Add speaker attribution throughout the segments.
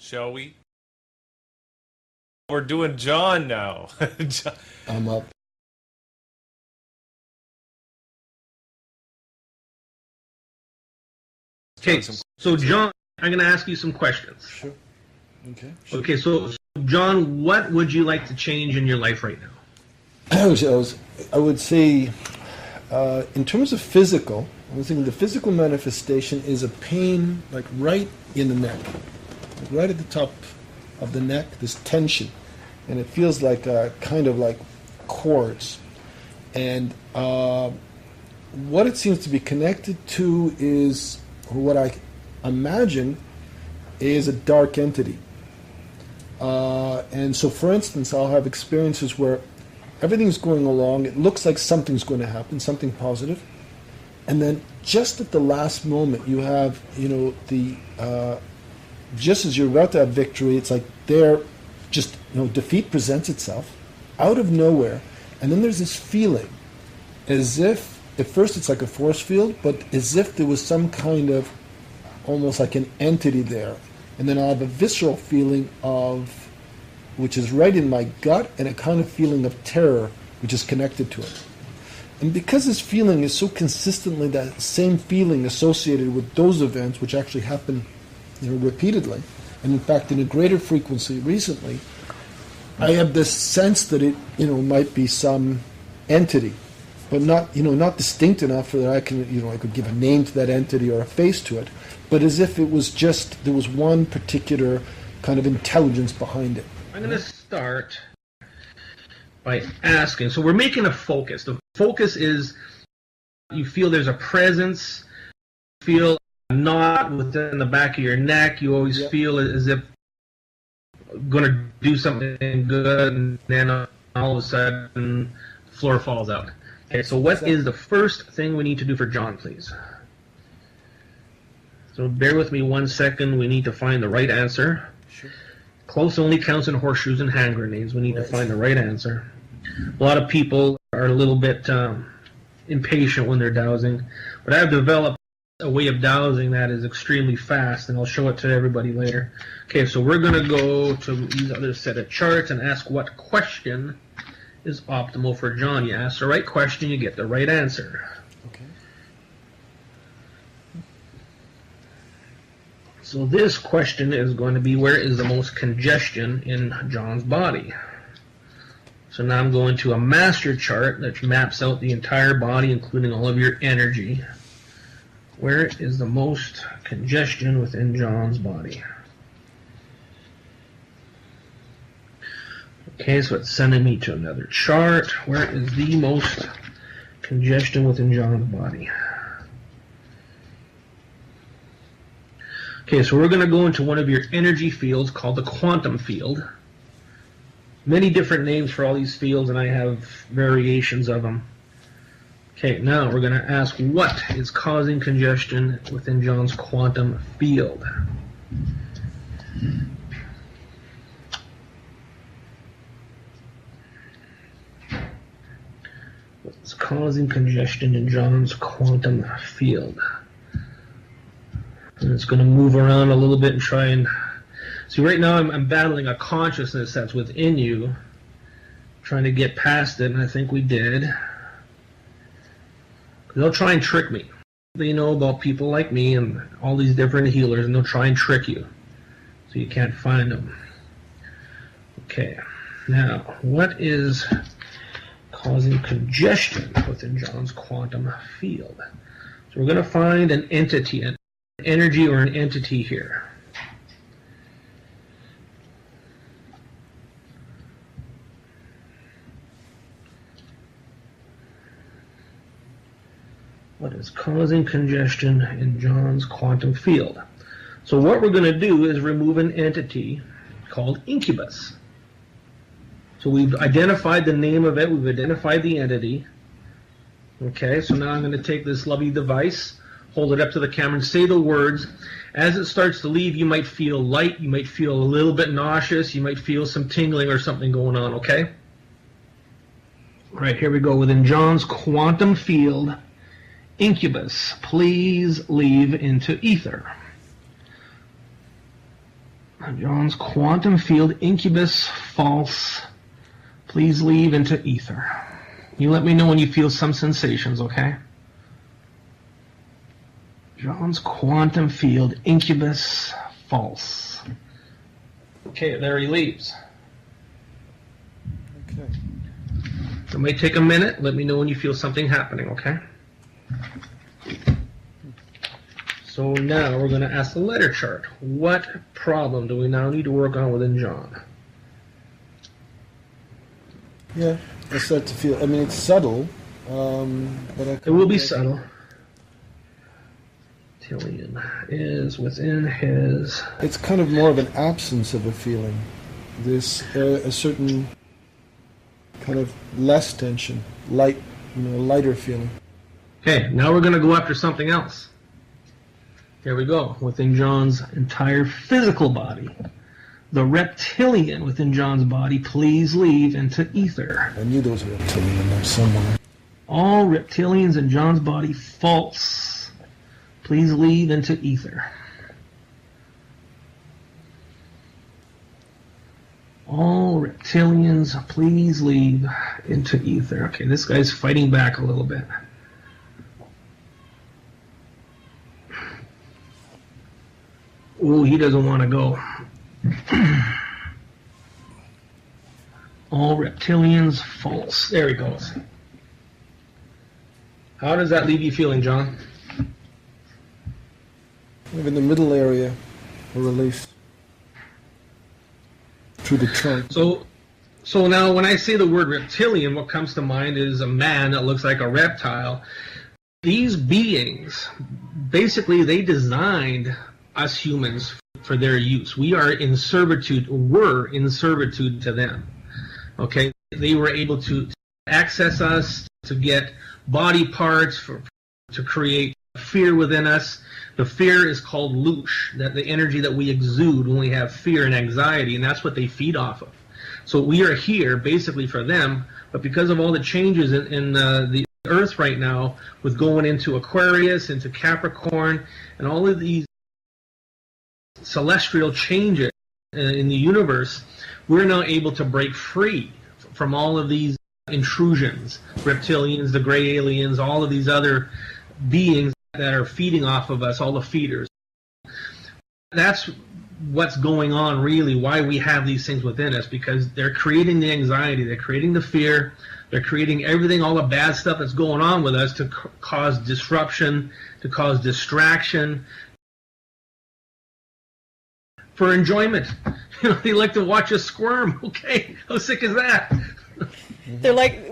Speaker 1: shall we? We're doing John now. John.
Speaker 2: I'm up.
Speaker 3: Okay, so John, I'm going to ask you some questions.
Speaker 2: Sure. Okay. Sure.
Speaker 3: Okay, so John, what would you like to change in your life right now?
Speaker 2: I would say, in terms of physical, I was thinking the physical manifestation is a pain, like right in the neck, like right at the top of the neck. This tension, and it feels like kind of like cords. And what it seems to be connected to is, or what I imagine, is a dark entity. And so, for instance, I'll have experiences where everything's going along, it looks like something's going to happen, something positive, and then just at the last moment you have, just as you're about to have victory, it's like defeat presents itself out of nowhere, and then there's this feeling as if, at first it's like a force field, but as if there was some kind of, almost like an entity there, and then I'll have a visceral feeling which is right in my gut, and a kind of feeling of terror which is connected to it. And because this feeling is so consistently that same feeling associated with those events, which actually happen repeatedly, and in fact in a greater frequency recently, I have this sense that it might be some entity, but not distinct enough for that I could give a name to that entity or a face to it, but as if it was just, there was one particular kind of intelligence behind it.
Speaker 3: I'm going to start by asking, so we're making a focus. The focus is you feel there's a presence, you feel a knot within the back of your neck, you always feel as if going to do something good, and then all of a sudden the floor falls out. Okay, so what is the first thing we need to do for John, please? So bear with me 1 second, we need to find the right answer.
Speaker 2: Sure.
Speaker 3: Close only counts in horseshoes and hand grenades. We need to find the right answer. A lot of people are a little bit impatient when they're dowsing, but I've developed a way of dowsing that is extremely fast, and I'll show it to everybody later. Okay, so we're going to go to these other set of charts and ask what question is optimal for John. You ask the right question, you get the right answer.
Speaker 2: Okay.
Speaker 3: So this question is going to be, where is the most congestion in John's body? So now I'm going to a master chart that maps out the entire body, including all of your energy. Where is the most congestion within John's body? Okay, so it's sending me to another chart. Where is the most congestion within John's body? Okay, so we're going to go into one of your energy fields called the quantum field. Many different names for all these fields, and I have variations of them. Okay, now we're going to ask what is causing congestion within John's quantum field. What's causing congestion in John's quantum field? And it's going to move around a little bit and try and... See, right now I'm battling a consciousness that's within you, trying to get past it, and I think we did. They'll try and trick me. They know about people like me and all these different healers, and they'll try and trick you, so you can't find them. Okay, now, what is causing congestion within John's quantum field? So we're going to find an entity, an energy or an entity here. What is causing congestion in John's quantum field? So what we're going to do is remove an entity called incubus. So we've identified the name of it, we've identified the entity. Okay, so now I'm going to take this lovely device, hold it up to the camera, and say the words. As it starts to leave, you might feel light, you might feel a little bit nauseous, you might feel some tingling or something going on, okay? All right, here we go. Within John's quantum field, incubus, please leave into ether. John's quantum field, incubus, false. Please leave into ether. You let me know when you feel some sensations, okay? John's quantum field, incubus, false. Okay, there he leaves.
Speaker 2: Okay.
Speaker 3: It may take a minute. Let me know when you feel something happening, okay? So now we're going to ask the letter chart. What problem do we now need to work on within John?
Speaker 2: Yeah, I start to feel. I mean, it's subtle, but
Speaker 3: It will be subtle. Tillian is within his.
Speaker 2: It's kind of more of an absence of a feeling. There's a certain kind of less tension, lighter feeling.
Speaker 3: Okay, now we're going to go after something else. Here we go. Within John's entire physical body, the reptilian within John's body, please leave into ether.
Speaker 2: I knew there was a reptilian in there somewhere.
Speaker 3: All reptilians in John's body, false. Please leave into ether. All reptilians, please leave into ether. Okay, this guy's fighting back a little bit. Oh, he doesn't want to go. All reptilians, false. There he goes. How does that leave you feeling, John?
Speaker 2: Kind of in the middle area, a release through the trunk.
Speaker 3: So now when I say the word reptilian, what comes to mind is a man that looks like a reptile. These beings, basically, they designed us humans for their use. We are in servitude, were in servitude to them. Okay? They were able to access us, to get body parts, to create fear within us. The fear is called loosh, that the energy that we exude when we have fear and anxiety, and that's what they feed off of. So we are here basically for them, but because of all the changes in the Earth right now, with going into Aquarius, into Capricorn, and all of these celestial changes in the universe, we're now able to break free from all of these intrusions, reptilians, the gray aliens, all of these other beings that are feeding off of us, all the feeders. That's what's going on, really, why we have these things within us, because they're creating the anxiety, they're creating the fear, they're creating everything, all the bad stuff that's going on with us to cause disruption, to cause distraction, for enjoyment. You know, they like to watch us squirm. Okay, how sick is that?
Speaker 4: They're like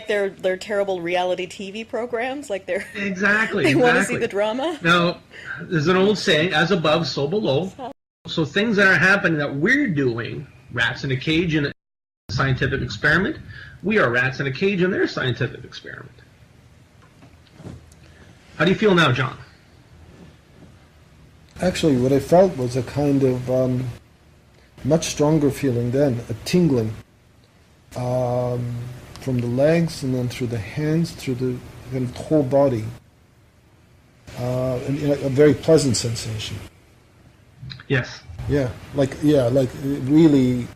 Speaker 4: they're terrible reality TV programs. Like
Speaker 3: exactly.
Speaker 4: They want to see the drama.
Speaker 3: Now, there's an old saying: "As above, so below." So things that are happening that we're doing, rats in a cage in a scientific experiment, we are rats in a cage in their scientific experiment. How do you feel now, John?
Speaker 2: Actually, what I felt was a kind of much stronger feeling then, a tingling from the legs and then through the hands, through the kind of whole body. And, a very pleasant sensation.
Speaker 3: Yes.
Speaker 2: Yeah, like really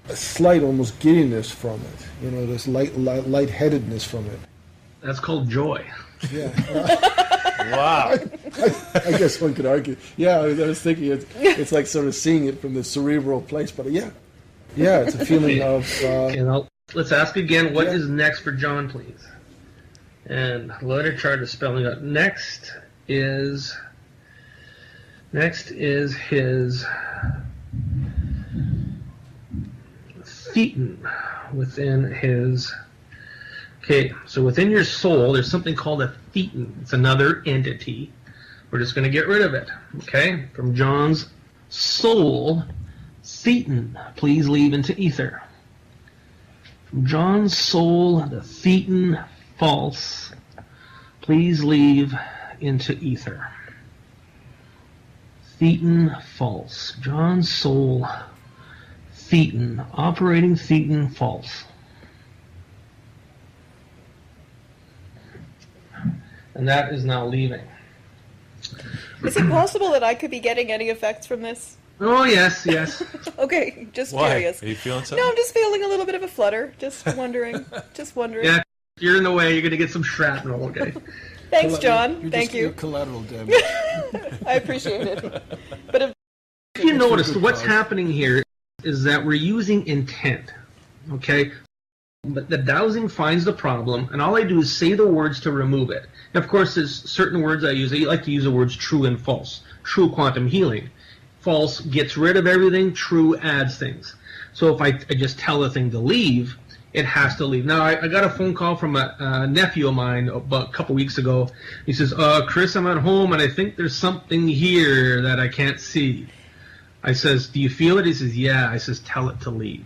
Speaker 2: a slight almost giddiness from it. This lightheadedness from it.
Speaker 3: That's called joy.
Speaker 2: Yeah.
Speaker 1: Wow.
Speaker 2: I guess one could argue. Yeah, I was thinking it's like sort of seeing it from the cerebral place, but yeah, it's a feeling of.
Speaker 3: Okay, now let's ask again. What is next for John, please? And letter chart is spelling out. Next is his thetan within his. Okay, so within your soul, there's something called a thetan. It's another entity. We're just going to get rid of it. Okay, from John's soul, thetan, please leave into ether. From John's soul, the thetan, false, please leave into ether. Thetan, false. John's soul, thetan, operating thetan, false. And that is now leaving.
Speaker 4: Is it possible that I could be getting any effects from this?
Speaker 3: Oh, yes, yes.
Speaker 4: Okay, just
Speaker 1: Why?
Speaker 4: curious.
Speaker 1: Are you feeling something?
Speaker 4: No, I'm just feeling a little bit of a flutter. Just wondering. Just wondering.
Speaker 3: Yeah, if you're in the way, you're going to get some shrapnel, okay?
Speaker 4: Thanks, John.
Speaker 2: You're
Speaker 4: Thank
Speaker 2: you're
Speaker 4: you.
Speaker 2: collateral damage.
Speaker 4: I appreciate it. But if
Speaker 3: If you notice,
Speaker 2: good
Speaker 3: what's
Speaker 2: cause.
Speaker 3: happening here is that we're using intent, okay? But the dowsing finds the problem, and all I do is say the words to remove it. And of course, there's certain words I use. I like to use the words true and false. True quantum healing. False gets rid of everything. True adds things. So if I just tell the thing to leave, it has to leave. Now, I got a phone call from a nephew of mine about a couple weeks ago. He says, Chris, I'm at home, and I think there's something here that I can't see. I says, do you feel it? He says, yeah. I says, tell it to leave.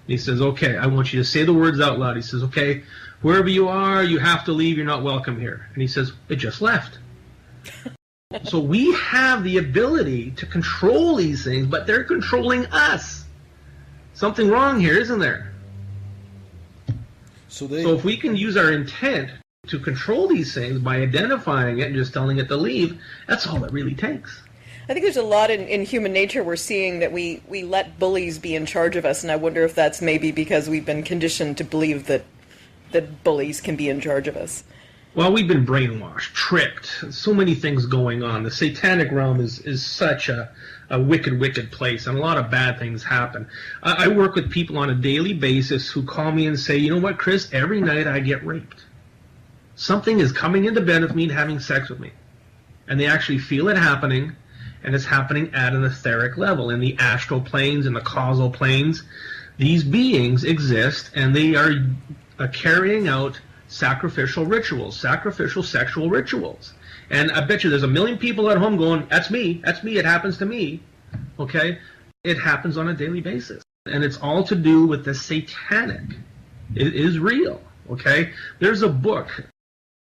Speaker 3: He says, okay, I want you to say the words out loud. He says, okay, wherever you are, you have to leave. You're not welcome here. And he says, it just left. So we have the ability to control these things, but they're controlling us. Something wrong here, isn't there?
Speaker 2: So
Speaker 3: So if we can use our intent to control these things by identifying it and just telling it to leave, that's all it really takes.
Speaker 4: I think there's a lot in human nature we're seeing that we let bullies be in charge of us, and I wonder if that's maybe because we've been conditioned to believe that bullies can be in charge of us.
Speaker 3: Well, we've been brainwashed, tricked. So many things going on. The satanic realm is such a wicked, wicked place, and a lot of bad things happen. I work with people on a daily basis who call me and say, you know what, Chris, every night I get raped. Something is coming into bed with me and having sex with me. And they actually feel it happening, and it's happening at an etheric level, in the astral planes, in the causal planes. These beings exist, and they are carrying out sacrificial rituals, sacrificial sexual rituals. And I bet you there's a million people at home going, that's me, it happens to me. Okay? It happens on a daily basis. And it's all to do with the satanic. It is real. Okay? There's a book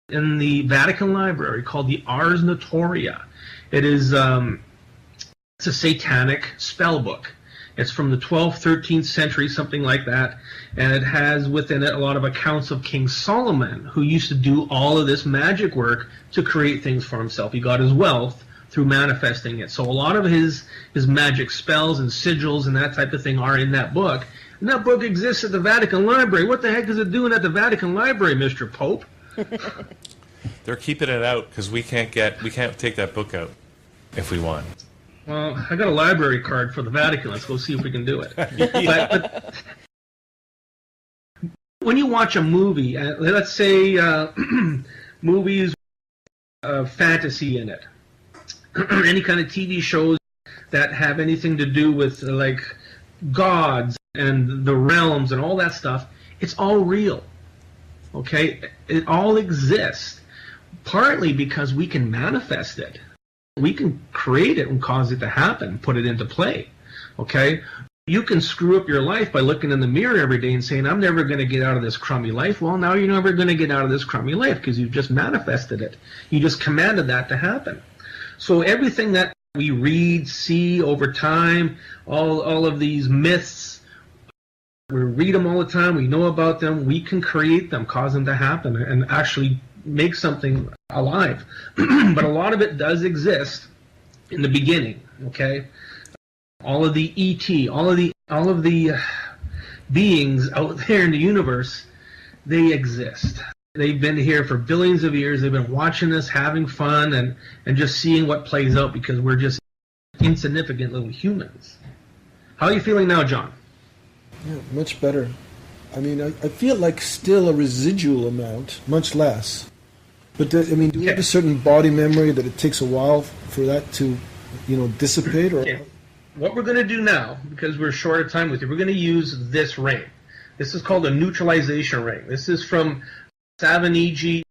Speaker 3: in the Vatican Library called the Ars Notoria. It is it's a satanic spell book. It's from the 12th, 13th century, something like that, and it has within it a lot of accounts of King Solomon, who used to do all of this magic work to create things for himself. He got his wealth through manifesting it. So a lot of his magic spells and sigils and that type of thing are in that book. And that book exists at the Vatican Library. What the heck is it doing at the Vatican Library, Mr. Pope?
Speaker 1: They're keeping it out because we can't take that book out if we want.
Speaker 3: Well, I got a library card for the Vatican. Let's go see if we can do it. But when you watch a movie, let's say movies with fantasy in it, any kind of TV shows that have anything to do with like gods and the realms and all that stuff, it's all real. Okay? It all exists. Partly because we can manifest it. We can create it and cause it to happen, put it into play, okay? You can screw up your life by looking in the mirror every day and saying, I'm never going to get out of this crummy life. Well, now you're never going to get out of this crummy life because you've just manifested it. You just commanded that to happen. So everything that we read, see over time, all of these myths, we read them all the time, we know about them, we can create them, cause them to happen, and actually make something alive. But a lot of it does exist in the beginning, okay? All of the ET, all of the beings out there in the universe, they exist. They've been here for billions of years. They've been watching us, having fun, and just seeing what plays out because we're just insignificant little humans. How are you feeling now, John?
Speaker 2: Yeah, much better. I mean, I feel like still a residual amount, much less. But do we have a certain body memory that it takes a while for that to, dissipate? Or
Speaker 3: Okay. What we're going to do now, because we're short of time with you, we're going to use this ring. This is called a neutralization ring. This is from Savaniji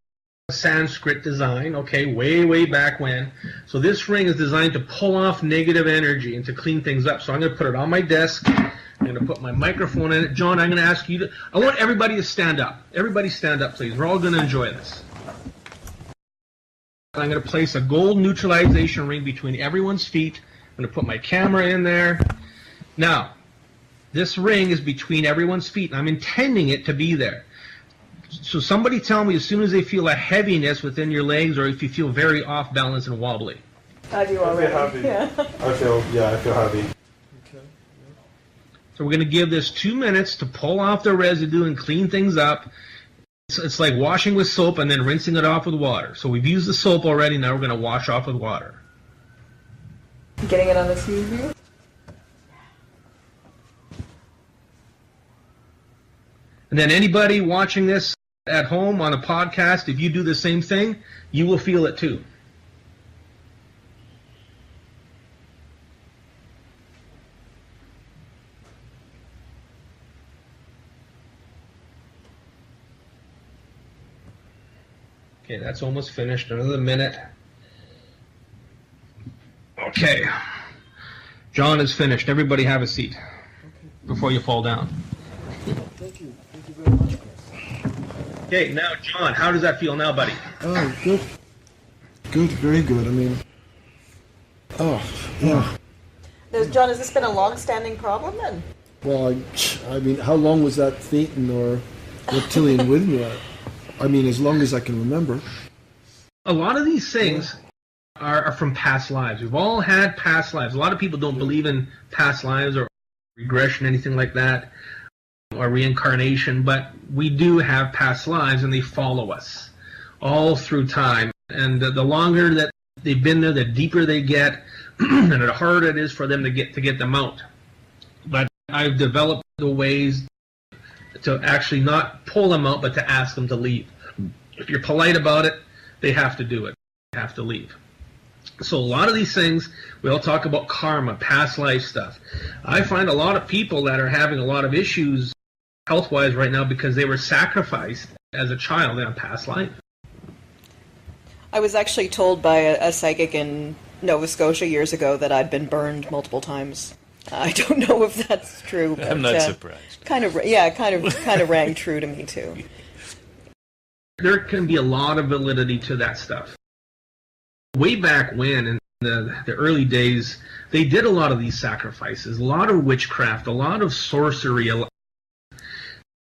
Speaker 3: Sanskrit design, okay, way back when. So this ring is designed to pull off negative energy and to clean things up. So I'm going to put it on my desk. I'm going to put my microphone in it. John, I'm going to ask you to... I want everybody to stand up. Everybody stand up, please. We're all going to enjoy this. I'm going to place a gold neutralization ring between everyone's feet. I'm going to put my camera in there. Now, this ring is between everyone's feet, and I'm intending it to be there. So somebody tell me as soon as they feel a heaviness within your legs or if you feel very off balance and wobbly.
Speaker 4: I do already. Yeah.
Speaker 1: I feel happy.
Speaker 2: Okay.
Speaker 3: So we're going to give this 2 minutes to pull off the residue and clean things up. It's like washing with soap and then rinsing it off with water. So we've used the soap already, now we're going to wash off with water.
Speaker 4: Getting it on the TV?
Speaker 3: And then anybody watching this at home on a podcast, if you do the same thing, you will feel it too. Okay, that's almost finished. Another minute. Okay. John is finished. Everybody have a seat before you fall down.
Speaker 2: Thank you. Thank you very much, Chris.
Speaker 3: Okay, now, John, how does that feel now, buddy?
Speaker 2: Oh, good. Good, very good. I mean, yeah.
Speaker 4: John, has this been a long-standing problem then?
Speaker 2: Well, I mean, how long was that Thetan or reptilian with me? I mean, as long as I can remember.
Speaker 3: A lot of these things are from past lives. We've all had past lives. A lot of people don't believe in past lives or regression, anything like that, or reincarnation, but we do have past lives, and they follow us all through time. And the longer that they've been there, the deeper they get, and the harder it is for them to get them out. But I've developed the ways to actually not pull them out, but to ask them to leave. If you're polite about it, they have to do it. They have to leave. So a lot of these things, we all talk about karma, past life stuff. I find a lot of people that are having a lot of issues health-wise right now because they were sacrificed as a child in a past life.
Speaker 4: I was actually told by a psychic in Nova Scotia years ago that I'd been burned multiple times. I don't know if that's true. But,
Speaker 1: I'm not surprised.
Speaker 4: Kind of rang true to me too.
Speaker 3: There can be a lot of validity to that stuff. Way back when, in the early days, they did a lot of these sacrifices, a lot of witchcraft, a lot of sorcery.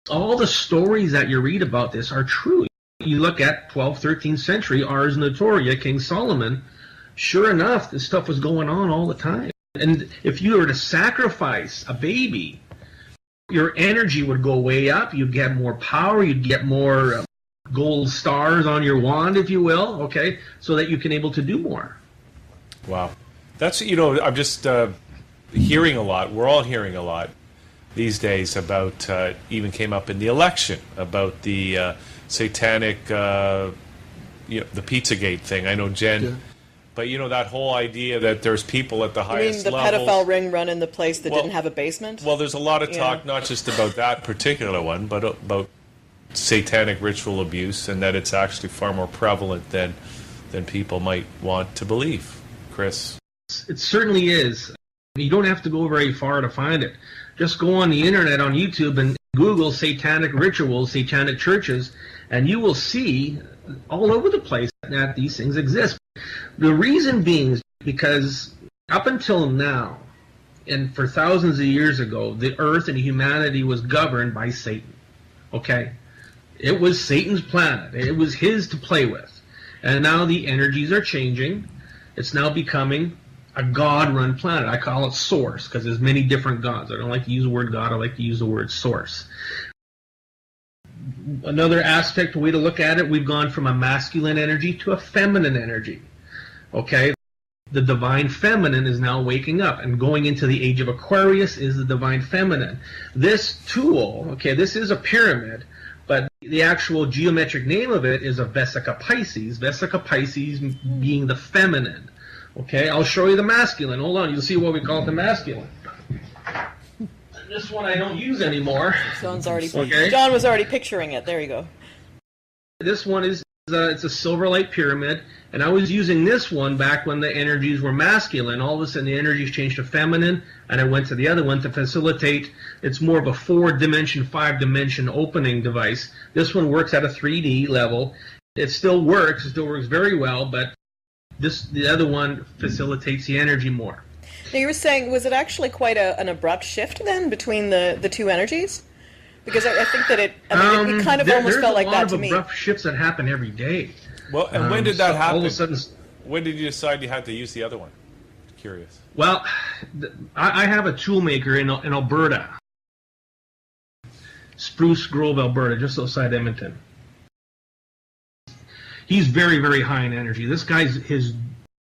Speaker 3: All the stories that you read about this are true. You look at 12th, 13th century, Ars Notoria, King Solomon, sure enough, this stuff was going on all the time. And if you were to sacrifice a baby, your energy would go way up, you'd get more power, you'd get more gold stars on your wand, if you will, okay, so that you can able to do more.
Speaker 1: Wow. That's, I'm just hearing a lot, we're all hearing a lot these days about, even came up in the election, about the satanic, the Pizzagate thing. I know Jen...
Speaker 2: Yeah.
Speaker 1: But that whole idea that there's people at the highest
Speaker 4: levels... You mean the pedophile ring running the place that didn't have a basement?
Speaker 1: Well, there's a lot of talk, not just about that particular one, but about satanic ritual abuse, and that it's actually far more prevalent than people might want to believe. Chris?
Speaker 3: It certainly is. You don't have to go very far to find it. Just go on the internet, on YouTube, and Google satanic rituals, satanic churches, and you will see all over the place that these things exist. The reason being is because up until now, and for thousands of years ago, the earth and humanity was governed by Satan. Okay? It was Satan's planet. It was his to play with. And now the energies are changing. It's now becoming a God-run planet. I call it source because there's many different gods. I don't like to use the word God. I like to use the word source. Another aspect, way to look at it, we've gone from a masculine energy to a feminine energy. Okay? The divine feminine is now waking up, and going into the age of Aquarius is the divine feminine. This tool, okay, this is a pyramid, but the actual geometric name of it is a Vesica Pisces. Vesica Pisces being the feminine. Okay, I'll show you the masculine. Hold on, you'll see what we call it the masculine. This one I don't use anymore.
Speaker 4: John was already picturing it. There you go.
Speaker 3: This one is it's a silver light pyramid, and I was using this one back when the energies were masculine. All of a sudden the energies changed to feminine, and I went to the other one to facilitate. It's more of a 4-dimension, 5-dimension opening device. This one works at a 3D level. It still works very well, but the other one facilitates the energy more.
Speaker 4: Now you were saying, was it actually quite an abrupt shift then between the two energies? Because I think that it kind of almost felt like that to me.
Speaker 3: There's a lot of abrupt shifts that happen every day.
Speaker 1: Well, and when did that happen?
Speaker 3: All of a sudden,
Speaker 1: when did you decide you had to use the other one? Curious.
Speaker 3: Well, I have a tool maker in Alberta, Spruce Grove, Alberta, just outside Edmonton. He's very, very high in energy. This guy's, his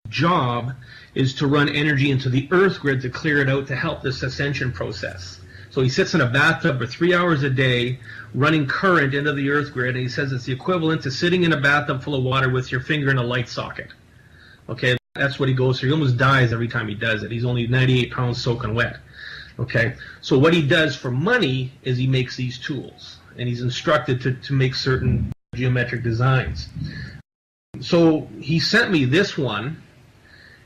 Speaker 3: job is to run energy into the earth grid to clear it out to help this ascension process. So he sits in a bathtub for 3 hours a day, running current into the earth grid, and he says it's the equivalent to sitting in a bathtub full of water with your finger in a light socket. Okay, that's what he goes through. He almost dies every time he does it. He's only 98 pounds soaking wet. Okay, so what he does for money is he makes these tools, and he's instructed to make certain geometric designs. So he sent me this one,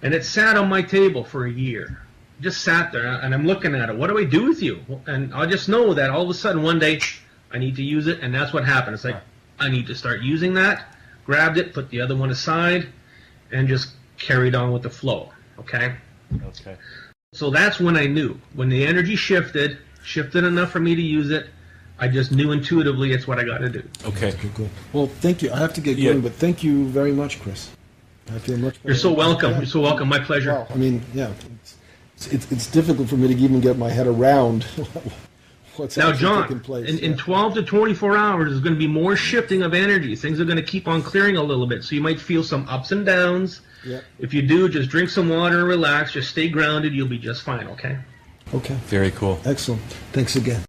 Speaker 3: and it sat on my table for a year. Just sat there, and I'm looking at it. What do I do with you? And I just know that all of a sudden one day I need to use it, and that's what happened. It's like, I need to start using that. Grabbed it, put the other one aside, and just carried on with the flow. Okay?
Speaker 1: Okay.
Speaker 3: So that's when I knew. When the energy shifted enough for me to use it, I just knew intuitively it's what I got to do.
Speaker 1: Okay.
Speaker 2: Good. Well, thank you. I have to get going, but thank you very much, Chris. I feel much better.
Speaker 3: You're so welcome.
Speaker 2: Yeah.
Speaker 3: You're so welcome. My pleasure.
Speaker 2: Wow. I mean, yeah, it's difficult for me to even get my head around what's
Speaker 3: Now,
Speaker 2: actually
Speaker 3: John,
Speaker 2: taking place.
Speaker 3: in 12 to 24 hours, there's going to be more shifting of energy. Things are going to keep on clearing a little bit. So you might feel some ups and downs.
Speaker 2: Yeah.
Speaker 3: If you do, just drink some water and relax. Just stay grounded. You'll be just fine, okay?
Speaker 2: Okay.
Speaker 1: Very cool.
Speaker 2: Excellent. Thanks again.